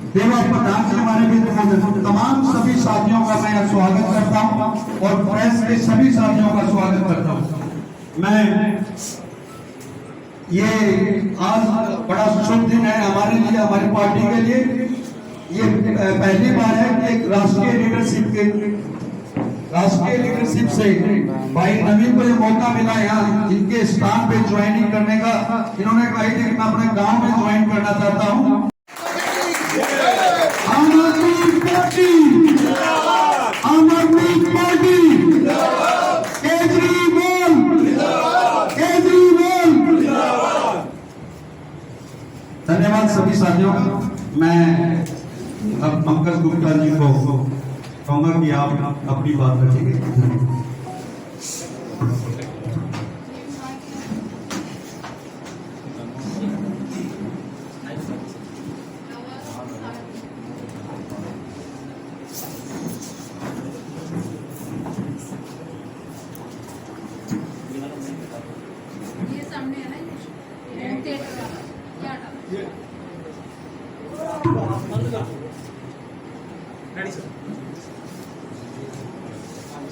देवा प्रधान जी हमारे मित्र मौजूद, तमाम सभी साथियों का मैं स्वागत करता हूं और प्रेस के सभी साथियों का स्वागत करता हूं। मैं ये आज बड़ा शुभ दिन है हमारे लिए, हमारी पार्टी के लिए। ये पहली बार है कि एक राष्ट्रीय लीडरशिप से भाई नवीन को ये मौका मिला यहाँ इनके स्थान पे ज्वाइनिंग करने का। इन्होंने कहा कि मैं अपने गांव में ज्वाइन करना चाहता हूँ। आम आदमी पार्टी, आम आदमी पार्टी, केजरीवाल, केजरीवाल। धन्यवाद सभी साथियों। मैं अब पंकज गुप्ता जी को कहूंगा कि आप अपनी बात रखिए। ये सामने है ना, ये क्या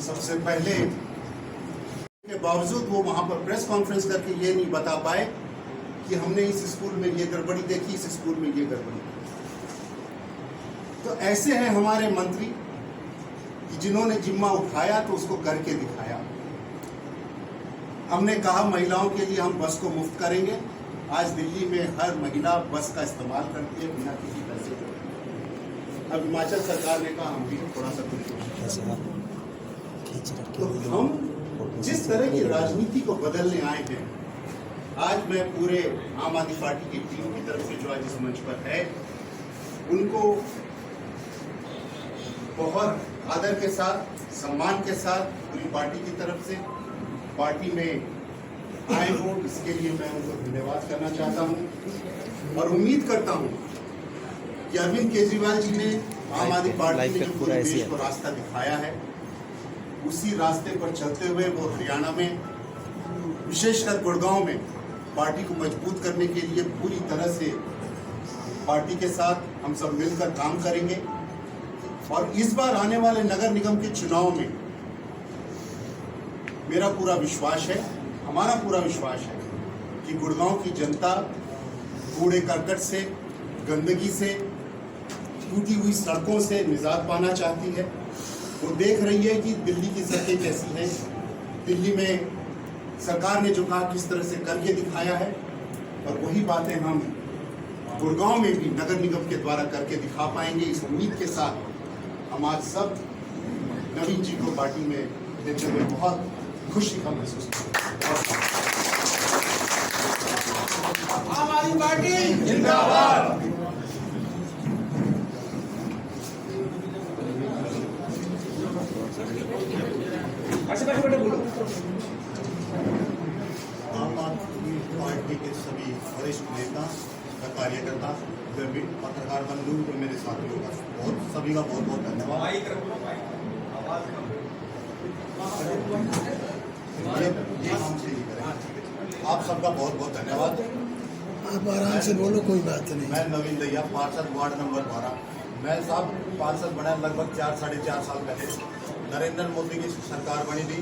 सबसे पहले के बावजूद वो वहां पर प्रेस कॉन्फ्रेंस करके ये नहीं बता पाए कि हमने इस स्कूल में ये गड़बड़ी देखी, इस स्कूल में ये गड़बड़ी। तो ऐसे हैं हमारे मंत्री कि जिन्होंने जिम्मा उठाया तो उसको करके दिखाया। हमने कहा महिलाओं के लिए हम बस को मुफ्त करेंगे। आज दिल्ली में हर महिला बस का इस्तेमाल करती है बिना किसी पैसे के। अब हिमाचल सरकार ने कहा हम भी थोड़ा सा कुछ। तो हम जिस तरह की राजनीति को बदलने आए हैं, आज मैं पूरे आम आदमी पार्टी की टीम की तरफ से जो आज इस मंच पर है, उनको बहुत आदर के साथ, सम्मान के साथ पूरी पार्टी की तरफ से पार्टी में आए हो, इसके लिए मैं उनको धन्यवाद करना चाहता हूं और उम्मीद करता हूं कि अरविंद केजरीवाल जी ने आम आदमी पार्टी में जो पूरे देश को रास्ता दिखाया है, उसी रास्ते पर चलते हुए वो हरियाणा में, विशेषकर गुड़गांव में पार्टी को मजबूत करने के लिए पूरी तरह से पार्टी के साथ हम सब मिलकर काम करेंगे। और इस बार आने वाले नगर निगम के चुनाव में मेरा पूरा विश्वास है, हमारा पूरा विश्वास है कि गुड़गांव की जनता कूड़े करकट से, गंदगी से, टूटी हुई सड़कों से निजात पाना चाहती है। वो देख रही है कि दिल्ली की सड़कें कैसी हैं, दिल्ली में सरकार ने जो कहा किस तरह से करके दिखाया है, और वही बातें हम गुड़गांव में भी नगर निगम के द्वारा करके दिखा पाएंगे। इस उम्मीद के साथ हम आज सब नवीन जी को पार्टी में लेते हुए बहुत खुशी का महसूस करते हैं। आम आदमी पार्टी जिंदाबाद। आम आदमी पार्टी के सभी वरिष्ठ नेता और कार्यकर्ता, पत्रकार बंधु और मेरे साथियों का सभी का बहुत बहुत धन्यवाद। आप सबका बहुत बहुत धन्यवाद। आप आराम से बोलो, कोई बात नहीं। मैं नवीन दैया, पार्षद वार्ड नंबर 12। मैं साहब पार्षद बना लगभग 4-4.5 साल पहले। नरेंद्र मोदी की सरकार बनी थी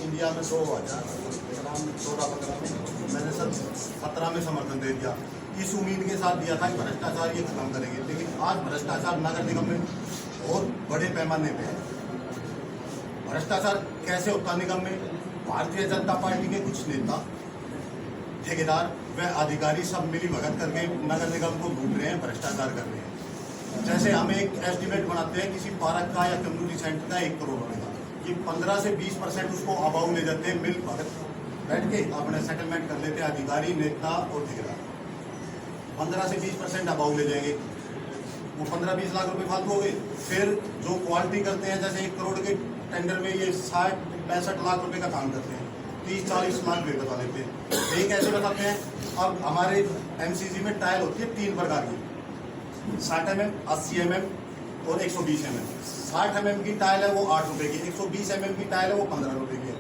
इंडिया में 2014-15 में। मैंने सब 17 में समर्थन दे दिया, इस उम्मीद के साथ दिया था कि भ्रष्टाचार ये खत्म करेंगे। लेकिन आज भ्रष्टाचार नगर निगम में बहुत बड़े पैमाने पे है। भ्रष्टाचार कैसे होता निगम में? भारतीय जनता पार्टी के कुछ नेता, ठेकेदार व अधिकारी सब मिली भगत करके नगर निगम को लूट रहे हैं, भ्रष्टाचार कर रहे हैं। जैसे हम एक एस्टिमेट बनाते हैं किसी पार्क का या कम्युनिटी सेंटर का 1 करोड़ रुपए का, ये 15 से 20% उसको अबाऊ ले जाते हैं, मिल भगत बैठ के अपने सेटलमेंट कर लेते हैं अधिकारी, नेता और ठेकेदार। 15 से 20% अबाऊ ले जाएंगे, वो 15-20 लाख रुपए फालतू हो गए। फिर जो क्वालिटी करते हैं, जैसे 1 करोड़ के टेंडर में ये 60-65 लाख रुपए का काम करते हैं, 30-40 लाख रुपए बता देते हैं। यही कैसे बताते हैं? अब हमारे एमसीजी में टाइल होती है 3 प्रकार की, 60 mm, 80 mm और 120 mm। 60 mm की टाइल है वो 8 रुपए की, 120 mm की टाइल है वो 15 रुपए की है।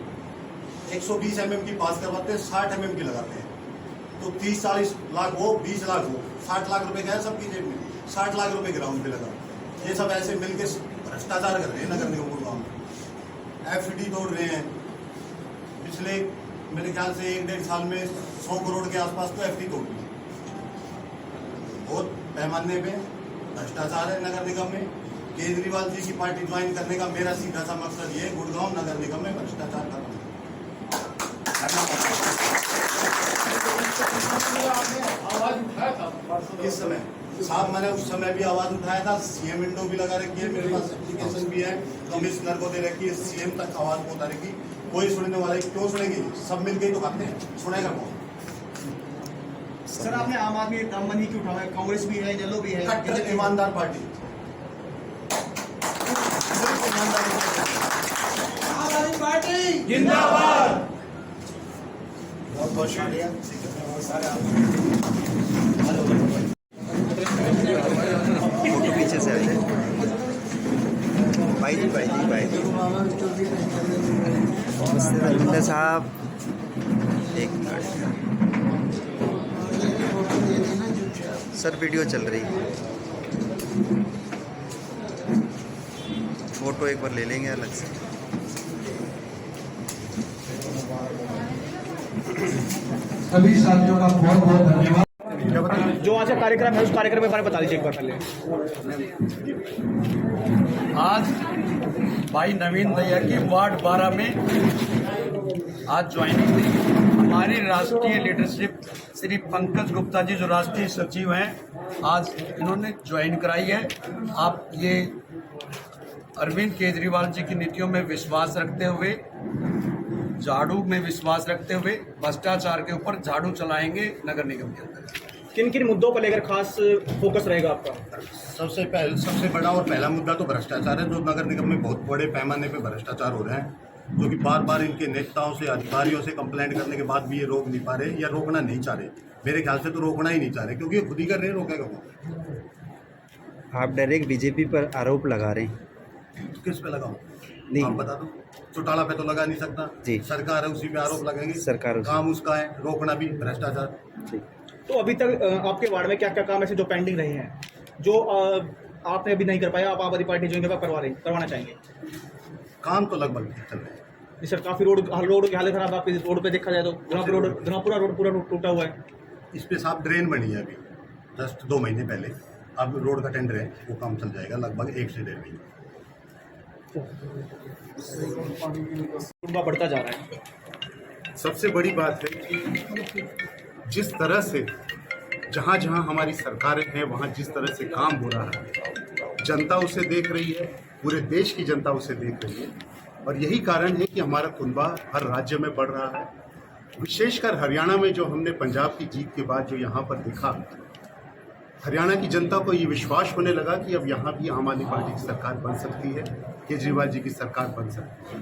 120 mm की पास करवाते हैं, 60 mm की लगाते हैं। तो 30-40 लाख हो, 20 लाख हो, 60 लाख रुपए गए सबकी जेब में, 60 लाख रुपए ग्राउंड पे लगा। ये सब ऐसे मिलके भ्रष्टाचार कर रहे हैं नगर निगम गुड़गांव में। एफडी तोड़ रहे हैं। पिछले मेरे ख्याल से 1-1.5 साल में 100 करोड़ के आसपास तो एफडी तोड़ दी। बहुत पैमाने पे भ्रष्टाचार है नगर निगम में। केजरीवाल जी की पार्टी ज्वाइन करने का मेरा सीधा सा मकसद ये है, गुड़गांव नगर निगम में भ्रष्टाचार करना। आवाज उठाया था इस समय साहब मैंने उस समय भी आवाज उठाया था। सीएम विंडो भी लगा रखी है, मेरे पास एप्लीकेशन भी है, कमिश्नर को दे रखी है, सीएम तक आवाज पहुंचा रखी। कोई सुनने वाला क्यों सुनेंगे? सब मिलके ही तो खाते हैं, सुनेगा कौन? सर आपने आम आदमी काम बनी क्यों उठाया? कांग्रेस भी है, येलो भी है, कट्टर ईमानदार पार्टी। आम आदमी पार्टी जिंदाबाद। बहुत बहुत शुक्रिया। फोटो पीछे से आए भाई जी रविंद्र साहब एक मिनट सर, वीडियो चल रही है, फोटो एक बार ले लेंगे अलग से। सभी साथियों का बहुत बहुत धन्यवाद। जो आज का कार्यक्रम है उस कार्यक्रम के बारे में बता दीजिए एक बार पहले। आज भाई नवीन भैया की वार्ड 12 में आज ज्वाइनिंग हुई। हमारी राष्ट्रीय लीडरशिप श्री पंकज गुप्ता जी जो राष्ट्रीय सचिव हैं, आज इन्होंने ज्वाइन कराई है। आप ये अरविंद केजरीवाल जी की नीतियों में विश्वास रखते हुए, झाड़ू में विश्वास रखते हुए भ्रष्टाचार के ऊपर झाड़ू चलाएंगे नगर निगम के अंदर। किन किन मुद्दों पर लेकर खास फोकस रहेगा आपका? सबसे बड़ा और पहला मुद्दा तो भ्रष्टाचार है, जो नगर निगम में बहुत बड़े पैमाने पे भ्रष्टाचार हो रहे हैं, जो कि बार बार इनके नेताओं से, अधिकारियों से कंप्लेंट करने के बाद भी ये रोक नहीं पा रहे या रोकना नहीं चाह रहे। मेरे ख्याल से तो रोकना ही नहीं चाह रहे, क्योंकि ये खुद ही कर रहे हैं, रोकेगा कौन? आप डायरेक्ट बीजेपी पर आरोप लगा रहे हैं। किस पे लगाऊं? नहीं। आप बता दो। चौटाला पे तो लगा नहीं सकता जी। सरकार है, उसी पे आरोप लगेंगे। सरकार काम उसका है, रोकना भी भ्रष्टाचार। जी। तो अभी तक आपके वार्ड में क्या क्या काम ऐसे जो पेंडिंग रहे हैं, जो आपने अभी नहीं कर पाया, आप आम आदमी पार्टी ज्वाइन करवाना चाहेंगे? काम तो लगभग चल रहे हैं। जी सर, काफ़ी रोड की हालत खराब है। आपकी रोड पे देखा जाए तो ग्रामपुरा रोड पूरा टूटा हुआ है। इस पे साफ ड्रेन बनी है अभी जस्ट 2 महीने पहले। अब रोड का टेंडर है, वो काम चल जाएगा लगभग 1 से 1.5 महीने। बढ़ता जा रहा है। सबसे बड़ी बात है कि जिस तरह से जहाँ जहाँ हमारी सरकारें हैं वहाँ जिस तरह से काम हो रहा है, जनता उसे देख रही है, पूरे देश की जनता उसे देख रही है, और यही कारण है कि हमारा कुनबा हर राज्य में बढ़ रहा है। विशेषकर हरियाणा में जो हमने पंजाब की जीत के बाद जो यहाँ पर देखा, हरियाणा की जनता को ये विश्वास होने लगा कि अब यहाँ भी आम आदमी पार्टी की सरकार बन सकती है, केजरीवाल जी की सरकार बन सकती है।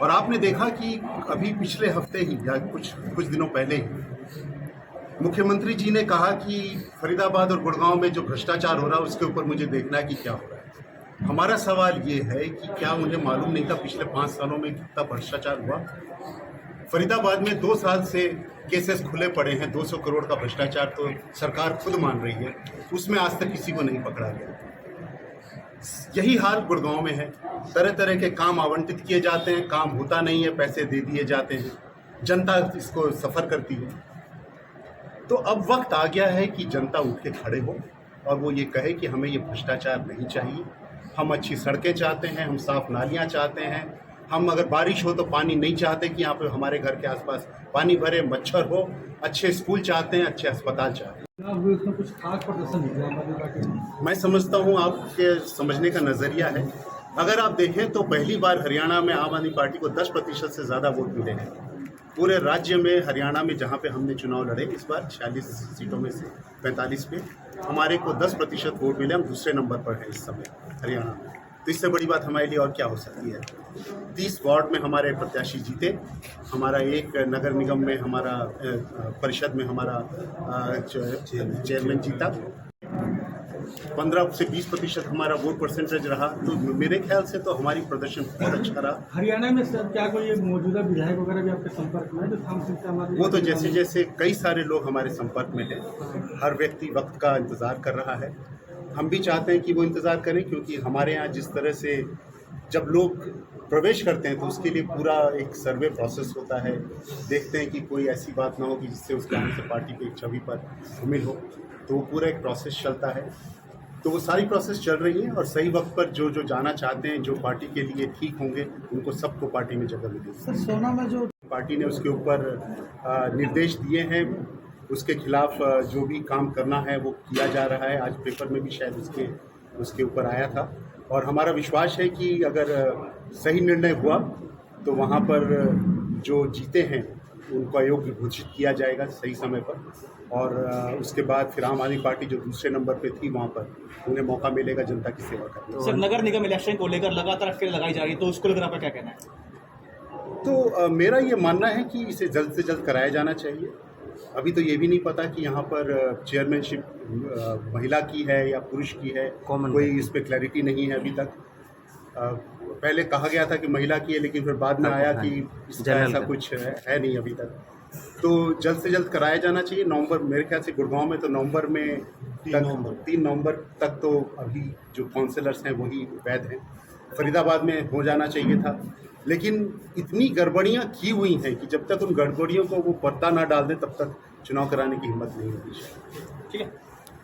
और आपने देखा कि अभी पिछले हफ्ते ही या कुछ दिनों पहले ही मुख्यमंत्री जी ने कहा कि फरीदाबाद और गुड़गांव में जो भ्रष्टाचार हो रहा है उसके ऊपर मुझे देखना है कि क्या हो रहा है। हमारा सवाल ये है कि क्या उन्हें मालूम नहीं था पिछले 5 सालों में कितना भ्रष्टाचार हुआ? फरीदाबाद में 2 साल से केसेस खुले पड़े हैं, 200 करोड़ का भ्रष्टाचार तो सरकार खुद मान रही है, उसमें आज तक किसी को नहीं पकड़ा गया। यही हाल गुड़गांव में है। तरह तरह के काम आवंटित किए जाते हैं, काम होता नहीं है, पैसे दे दिए जाते हैं, जनता इसको सफ़र करती है। तो अब वक्त आ गया है कि जनता उठ के खड़े हो और वो ये कहे कि हमें ये भ्रष्टाचार नहीं चाहिए। हम अच्छी सड़कें चाहते हैं, हम साफ नालियाँ चाहते हैं, हम अगर बारिश हो तो पानी नहीं चाहते कि यहाँ पे हमारे घर के आसपास पानी भरे, मच्छर हो, अच्छे स्कूल चाहते हैं, अच्छे अस्पताल चाहते हैं। कुछ खास प्रदर्शन मैं समझता हूँ आपके समझने का नज़रिया है। अगर आप देखें तो पहली बार हरियाणा में आम आदमी पार्टी को 10% से ज़्यादा वोट मिले हैं। पूरे राज्य में हरियाणा में जहाँ पे हमने चुनाव लड़े इस बार 46 सीटों में से 45 पे हमारे को 10% वोट मिले। हम दूसरे नंबर पर हैं इस समय हरियाणा में। तो इससे बड़ी बात हमारे लिए और क्या हो सकती है? 30 वार्ड में हमारे प्रत्याशी जीते, हमारा एक नगर निगम में हमारा परिषद में हमारा चेयरमैन जीता। 15 से 20% हमारा वोट परसेंटेज रहा, तो मेरे ख्याल से तो हमारी प्रदर्शन बहुत अच्छा रहा। हरियाणा में सर क्या कोई मौजूदा विधायक वगैरह भी आपके संपर्क में है जो थाम सकते हैं हमारे? वो तो जैसे जैसे कई सारे लोग हमारे संपर्क में हैं, हर व्यक्ति वक्त का इंतज़ार कर रहा है। हम भी चाहते हैं कि वो इंतज़ार करें, क्योंकि हमारे यहाँ जिस तरह से जब लोग प्रवेश करते हैं तो उसके लिए पूरा एक सर्वे प्रोसेस होता है। देखते हैं कि कोई ऐसी बात ना हो कि जिससे उसके आने से पार्टी की एक छवि पर धूमिल हो, तो वो पूरा एक प्रोसेस चलता है। तो वो सारी प्रोसेस चल रही है और सही वक्त पर जो जो जाना चाहते हैं, जो पार्टी के लिए ठीक होंगे, उनको सबको पार्टी में जगह मिलेगी। सर सोना में जो पार्टी ने उसके ऊपर निर्देश दिए हैं, उसके खिलाफ जो भी काम करना है वो किया जा रहा है। आज पेपर में भी शायद उसके ऊपर आया था, और हमारा विश्वास है कि अगर सही निर्णय हुआ तो वहाँ पर जो जीते हैं उनको अयोग्य घोषित किया जाएगा सही समय पर, और उसके बाद फिर आम आदमी पार्टी जो दूसरे नंबर पे थी वहाँ पर उन्हें मौका मिलेगा जनता की सेवा करने का। सर नगर निगम इलेक्शन को लेकर लगातार अटकलें लगाई जा रही है, तो उसको लेकर आपका क्या कहना है? तो मेरा ये मानना है कि इसे जल्द से जल्द कराया जाना चाहिए। अभी तो ये भी नहीं पता कि यहाँ पर चेयरमैनशिप महिला की है या पुरुष की है, कोई इस पर क्लैरिटी नहीं है अभी तक। पहले कहा गया था कि महिला की है, लेकिन फिर बाद में आया कि इसका ऐसा कुछ है नहीं अभी तक। तो जल्द से जल्द कराया जाना चाहिए। नवंबर, मेरे ख्याल से गुड़गांव में तो नवंबर में 3 नवंबर तक तो अभी जो काउंसलर्स हैं वही वैध हैं। फरीदाबाद में हो जाना चाहिए था, लेकिन इतनी गड़बड़ियाँ की हुई हैं कि जब तक उन गड़बड़ियों को वो पर्दा ना डाल दें तब तक चुनाव कराने की हिम्मत नहीं होगी। ठीक है।